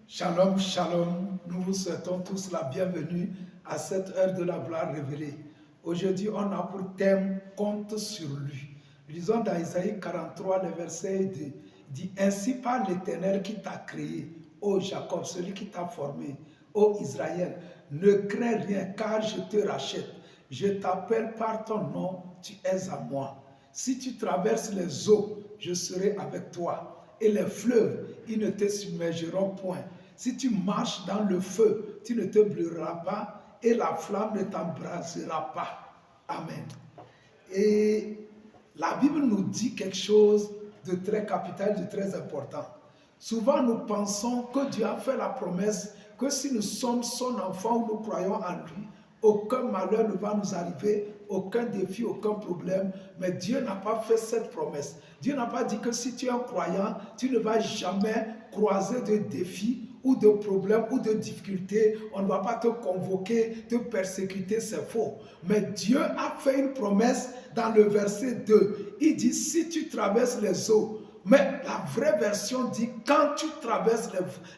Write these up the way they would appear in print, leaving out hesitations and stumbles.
Shalom, shalom. Nous vous souhaitons tous la bienvenue à cette heure de la gloire révélée. Aujourd'hui, on a pour thème « Compte sur lui ». Lisons dans Isaïe 43, le verset 2. Dit « Ainsi par l'Éternel qui t'a créé, ô Jacob, celui qui t'a formé, ô Israël, ne crains rien car je te rachète. Je t'appelle par ton nom, tu es à moi. Si tu traverses les eaux, je serai avec toi. Et les fleuves, ils ne te submergeront point. Si tu marches dans le feu, tu ne te brûleras pas et la flamme ne t'embrasera pas. Amen. Et la Bible nous dit quelque chose de très capital, de très important. Souvent, nous pensons que Dieu a fait la promesse que si nous sommes son enfant ou nous croyons en lui, aucun malheur ne va nous arriver, aucun défi, aucun problème. Mais Dieu n'a pas fait cette promesse. Dieu n'a pas dit que si tu es un croyant, tu ne vas jamais croiser de défis ou de problèmes ou de difficultés. On ne va pas te convoquer, te persécuter, c'est faux. Mais Dieu a fait une promesse dans le verset 2. Il dit, si tu traverses les eaux, mais la vraie version dit, quand tu traverses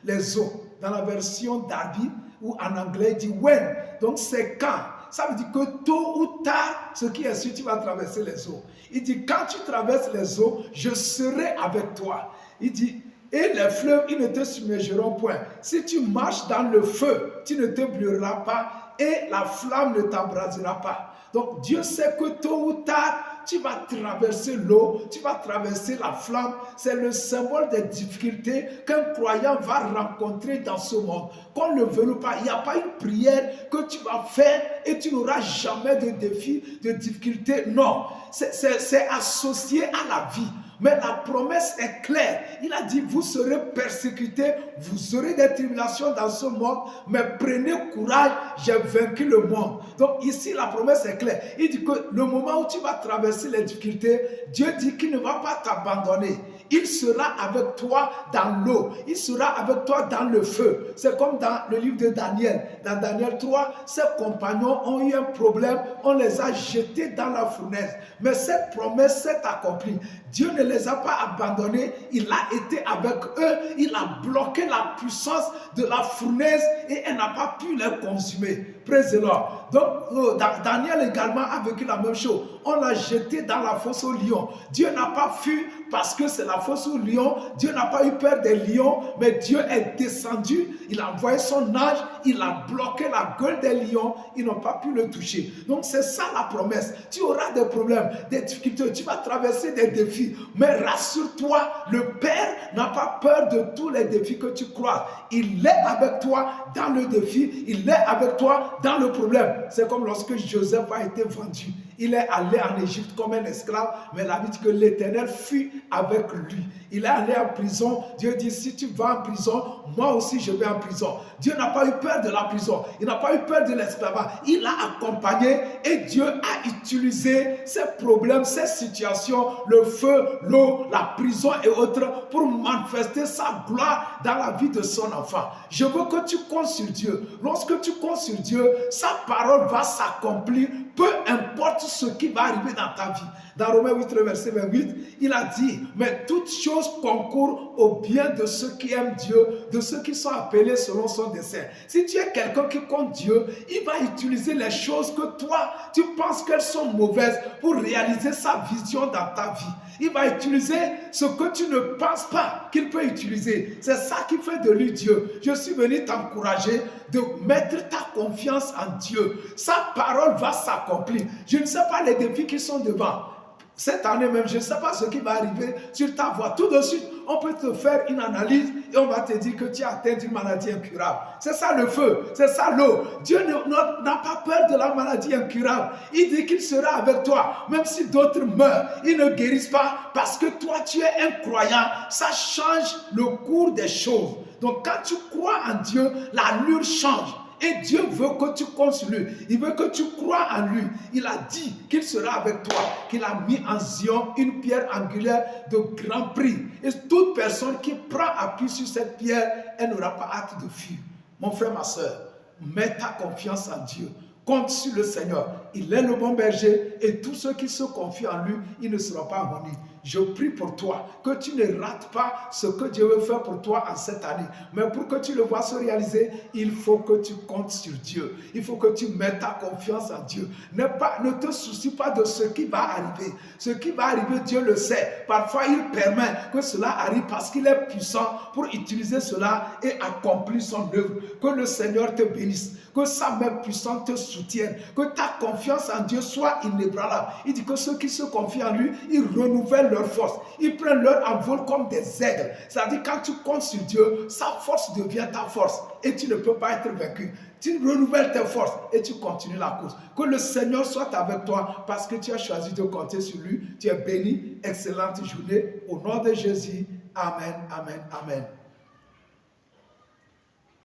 les eaux, dans la version Darby, ou en anglais, il dit when. Donc c'est quand. Ça veut dire que tôt ou tard, ce qui est sûr, tu vas traverser les eaux. Il dit, quand tu traverses les eaux, je serai avec toi. Il dit, et les fleuves, ils ne te submergeront point. Si tu marches dans le feu, tu ne te brûleras pas et la flamme ne t'embrasera pas. Donc Dieu sait que tôt ou tard, tu vas traverser l'eau, tu vas traverser la flamme. C'est le symbole des difficultés qu'un croyant va rencontrer dans ce monde. Qu'on ne le veuille pas, il n'y a pas une prière que tu vas faire et tu n'auras jamais de défis, de difficultés. Non, c'est associé à la vie. Mais la promesse est claire. Il a dit, vous serez persécutés, vous aurez des tribulations dans ce monde, mais prenez courage, j'ai vaincu le monde. Donc ici, la promesse est claire. Il dit que le moment où tu vas traverser les difficultés, Dieu dit qu'il ne va pas t'abandonner. Il sera avec toi dans l'eau. Il sera avec toi dans le feu. C'est comme dans le livre de Daniel. Dans Daniel 3, ses compagnons ont eu un problème. On les a jetés dans la fournaise. Mais cette promesse s'est accomplie. Dieu ne les a pas abandonnés. Il a été avec eux. Il a bloqué la puissance de la fournaise et elle n'a pas pu les consumer. Praise the Lord. Donc, Daniel également a vécu la même chose. On l'a jeté dans la fosse aux lions. Dieu n'a pas fui parce que c'est la fosse aux lions. Dieu n'a pas eu peur des lions, mais Dieu est descendu. Il a envoyé son ange. Il a bloqué la gueule des lions. Ils n'ont pas pu le toucher. Donc, c'est ça la promesse. Tu auras des problèmes, des difficultés. Tu vas traverser des défis. Mais rassure-toi, le Père n'a pas peur de tous les défis que tu croises. Il est avec toi dans le défi. Il est avec toi dans le problème. C'est comme lorsque Joseph a été vendu. Il est allé en Égypte comme un esclave, mais la Bible dit que l'Éternel fut avec lui. Il est allé en prison. Dieu dit, si tu vas en prison, moi aussi je vais en prison. Dieu n'a pas eu peur de la prison. Il n'a pas eu peur de l'esclavage. Il l'a accompagné et Dieu a utilisé ces problèmes, ces situations, le feu, l'eau, la prison et autres pour manifester sa gloire dans la vie de son enfant. Je veux que tu comptes sur Dieu. Lorsque tu comptes sur Dieu, sa parole va s'accomplir, peu importe ce qui va arriver dans ta vie. Dans Romains 8, verset 28, il a dit, mais toutes choses concourent au bien de ceux qui aiment Dieu, de ceux qui sont appelés selon son dessein. Si tu es quelqu'un qui compte Dieu, il va utiliser les choses que toi, tu penses qu'elles sont mauvaises pour réaliser sa vision dans ta vie. Il va utiliser ce que tu ne penses pas qu'il peut utiliser. C'est ça qui fait de lui Dieu. Je suis venu t'encourager de mettre ta confiance en Dieu. Sa parole va s'accomplir. Je ne sais pas les défis qui sont devant. Cette année même, je ne sais pas ce qui va arriver sur ta voie. Tout de suite, on peut te faire une analyse et on va te dire que tu as atteint une maladie incurable. C'est ça le feu, c'est ça l'eau. Dieu n'a pas peur de la maladie incurable. Il dit qu'il sera avec toi. Même si d'autres meurent, ils ne guérissent pas parce que toi, tu es un croyant. Ça change le cours des choses. Donc quand tu crois en Dieu, l'allure change. Et Dieu veut que tu comptes sur lui. Il veut que tu crois en lui. Il a dit qu'il sera avec toi. Qu'il a mis en Zion une pierre angulaire de grand prix. Et toute personne qui prend appui sur cette pierre, elle n'aura pas hâte de fuir. Mon frère, ma soeur, mets ta confiance en Dieu. Compte sur le Seigneur. Il est le bon berger et tous ceux qui se confient en lui, ils ne seront pas abandonnés. Je prie pour toi, que tu ne rates pas ce que Dieu veut faire pour toi en cette année. Mais pour que tu le vois se réaliser, il faut que tu comptes sur Dieu. Il faut que tu mettes ta confiance en Dieu. Ne te soucie pas de ce qui va arriver. Ce qui va arriver, Dieu le sait. Parfois, il permet que cela arrive parce qu'il est puissant pour utiliser cela et accomplir son œuvre. Que le Seigneur te bénisse. Que sa main puissante te soutienne. Que ta confiance en Dieu soit inébranlable. Il dit que ceux qui se confient en lui, ils renouvellent leur force. Ils prennent leur envol comme des aigles. C'est-à-dire quand tu comptes sur Dieu, sa force devient ta force. Et tu ne peux pas être vaincu. Tu renouvelles tes forces et tu continues la course. Que le Seigneur soit avec toi parce que tu as choisi de compter sur lui. Tu es béni. Excellente journée. Au nom de Jésus. Amen, amen, amen.